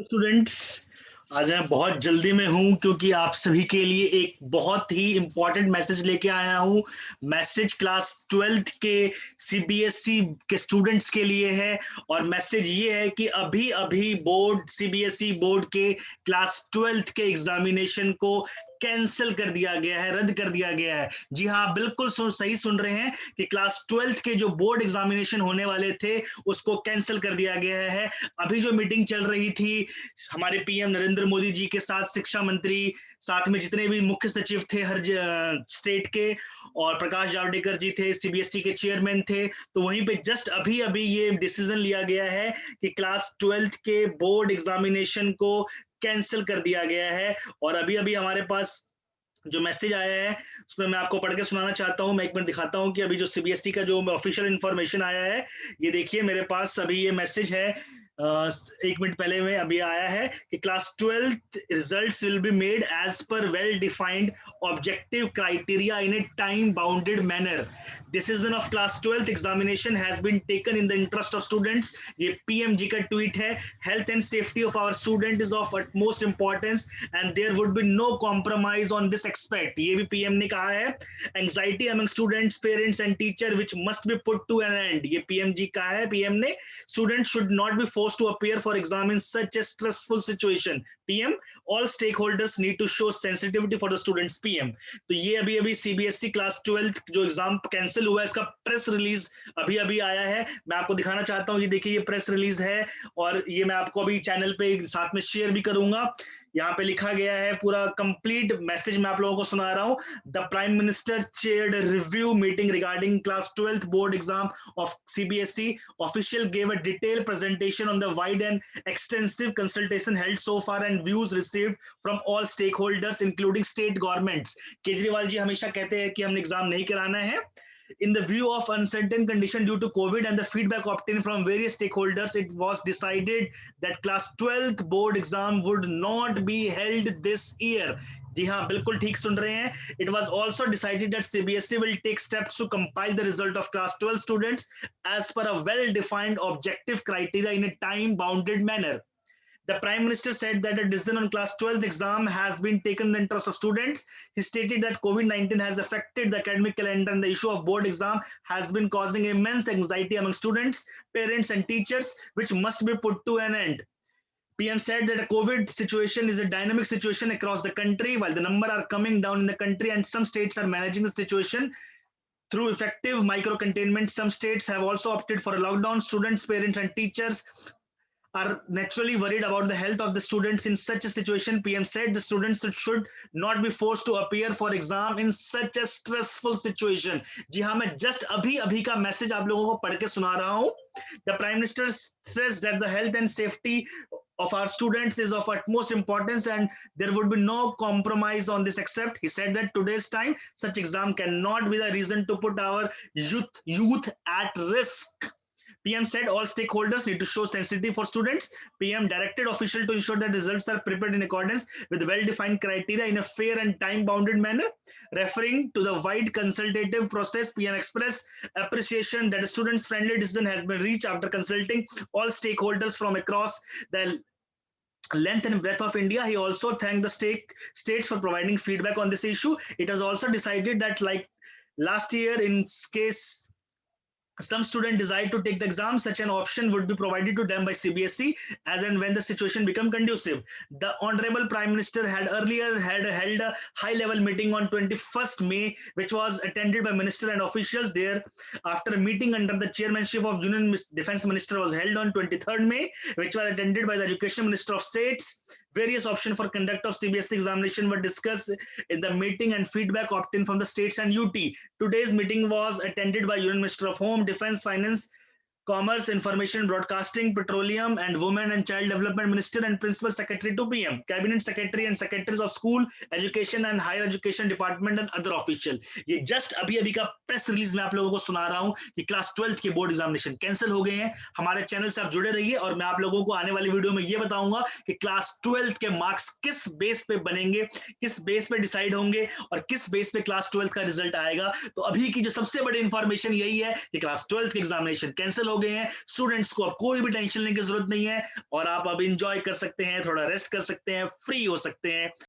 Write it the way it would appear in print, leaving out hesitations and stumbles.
Students, आज मैं बहुत जल्दी में हूँ क्योंकि आप सभी के लिए एक बहुत ही इम्पोर्टेंट मैसेज लेके आया हूँ। मैसेज क्लास 12th के सीबीएसई के स्टूडेंट्स के लिए है और मैसेज ये है कि अभी अभी बोर्ड सीबीएसई बोर्ड के क्लास 12th के एग्जामिनेशन को कैंसिल कर दिया गया है, रद्द कर दिया गया है। जी हाँ, बिल्कुल सही सुन रहे हैं कि क्लास 12th के जो बोर्ड एग्जामिनेशन होने वाले थे उसको कैंसिल कर दिया गया है। अभी जो मीटिंग चल रही थी हमारे पीएम नरेंद्र मोदी जी के साथ, शिक्षा मंत्री, साथ में जितने भी मुख्य सचिव थे हर स्टेट के, और प्रकाश जावड़ेकर जी थे, सीबीएसई के चेयरमैन थे। तो वहीं पे जस्ट अभी अभी ये डिसीजन लिया गया है कि क्लास 12th के बोर्ड एग्जामिनेशन को कैंसिल कर दिया गया है। और अभी अभी हमारे पास जो मैसेज आया है उसमें मैं आपको पढ़ के सुनाना चाहता हूँ। मैं एक मिनट दिखाता हूँ कि अभी जो सीबीएसई का जो ऑफिशियल इंफॉर्मेशन आया है, ये देखिए मेरे पास अभी ये मैसेज है। एक मिनट पहले में अभी आया है कि class 12th results will be made as per well defined objective criteria in a time bounded manner. Decision of class 12th examination has been taken in the interest of students. ये PMG का tweet है। Health and safety of our student is of utmost importance and there would be no compromise on this aspect। ये भी PM ने कहा है। Anxiety among students, parents and teacher which must be put to an end। ये PMG का है, PM ने। Students should not be forced to appear for exam in such a stressful situation। PM, all stakeholders need to show sensitivity for the students। PM. तो ये अभी अभी CBSE class 12th जो exam cancel हुआ है इसका press release अभी अभी आया है। मैं आपको दिखाना चाहता हूँ, ये देखिए ये प्रेस रिलीज है और ये मैं आपको अभी चैनल पे साथ में शेयर भी करूंगा। यहाँ पे लिखा गया है पूरा कंप्लीट मैसेज, मैं आप लोगों को सुना रहा हूँ। The prime minister chaired review meeting regarding class 12th board exam of CBSE. Official gave a detail presentation on the wide and extensive consultation held so far and views received from all stakeholders including state governments. Kejriwal ji हमेशा कहते हैं कि हमने exam नहीं कराना है। In the view of uncertain condition due to COVID and the feedback obtained from various stakeholders, it was decided that class 12th board exam would not be held this year। जी हाँ, बिल्कुल ठीक सुन रहे हैं। It was also decided that CBSE will take steps to compile the result of class 12 students as per a well-defined objective criteria in a time-bounded manner। The Prime Minister said that a decision on class 12th exam has been taken in the interest of students. He stated that COVID-19 has affected the academic calendar and the issue of board exam has been causing immense anxiety among students, parents and teachers, which must be put to an end। PM said that a COVID situation is a dynamic situation across the country. While the number are coming down in the country and some states are managing the situation through effective micro containment, some states have also opted for a lockdown. Students, parents and teachers are naturally worried about the health of the students in such a situation। PM said the students should not be forced to appear for exam in such a stressful situation। जी हाँ, मैं just अभी अभी का message आप लोगों को पढ़ के सुना रहा हूँ। The Prime Minister stressed that the health and safety of our students is of utmost importance and there would be no compromise on this except he said that today's time such exam cannot be the reason to put our youth at risk। PM said all stakeholders need to show sensitivity for students। PM directed officials to ensure that results are prepared in accordance with well-defined criteria in a fair and time-bounded manner। Referring to the wide consultative process, PM expressed appreciation that a students-friendly decision has been reached after consulting all stakeholders from across the length and breadth of India। He also thanked the states for providing feedback on this issue। It was also decided that, like last year, in case some students decide to take the exam, such an option would be provided to them by CBSE as and when the situation become conducive। The Honorable Prime Minister had earlier held a high-level meeting on 21st May, which was attended by minister and officials there. After a meeting under the chairmanship of Union Defence Minister was held on 23rd May, which was attended by the Education Minister of States। Various options for conduct of CBSE examination were discussed in the meeting and feedback obtained from the states and UT। Today's meeting was attended by Union Minister of Home, Defence, Finance, Commerce, Information Broadcasting, Petroleum and Women and Child Development Minister and Principal Secretary to PM, Cabinet Secretary and Secretaries of School, Education and Higher Education Department and other official। ये just अभी अभी का press release में आप लोगों को सुना रहा हूँ कि क्लास 12th के बोर्ड एग्जामिनेशन कैंसिल हो गए हैं। हमारे चैनल से आप जुड़े रहिए और मैं आप लोगों को आने वाली वीडियो में ये बताऊंगा कि क्लास 12th के मार्क्स किस बेस पे बनेंगे, किस बेस पे डिसाइड होंगे और किस बेस पे क्लास 12th का रिजल्ट आएगा। तो अभी की जो सबसे बड़ी इंफॉर्मेशन यही है कि क्लास 12th के एग्जामिनेशन कैंसिल हो हो गए हैं, स्टूडेंट्स को अब कोई भी टेंशन लेने की जरूरत नहीं है और आप अब इंजॉय कर सकते हैं, थोड़ा रेस्ट कर सकते हैं, फ्री हो सकते हैं।